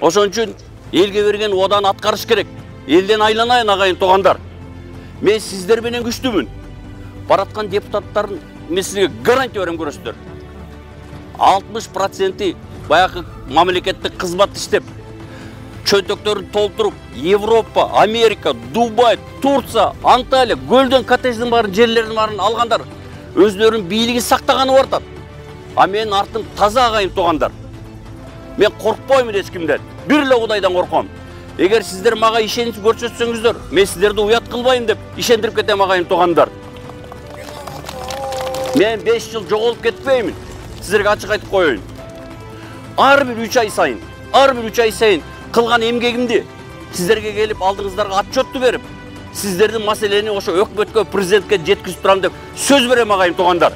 Ошон үчүн элге берген одан аткарыш керек. Элден айланайын агайын туугандар. Мен сиздер менен күчтүмүн. Бараткан депутаттардын мен сизге гарантия берем, көрөсүздөр. 60% баягы мамлекеттик кызмат иштеп, чөнтөктөрүн толтуруп, Европа, Америка, Дубай, Турция, Анталия, көлдөн коттедждин барын, жерлердин барын алгандар өздөрүнүн бийлигин сактаганы бартат. А мен артым таза агайын туугандар. Мен коркпоймун эч кимден. Бир эле Кудайдан корком. Эгер сиздер мага ишенич көрсөтсөңүздөр, мен сиздерди уят кылбайм деп ишендирип кетем агайын туугандар. Мен 5 жыл жоголуп кетпеймин. Сиздерге ачык айтып коеюн. Ар бир 3 ай сайын кылган эмгегимди сиздерге келип алдыңыздарга отчетту берип, сиздердин маселени ошо өкмөткө, президентке жеткизип турам деп сөз берем агайын туугандар.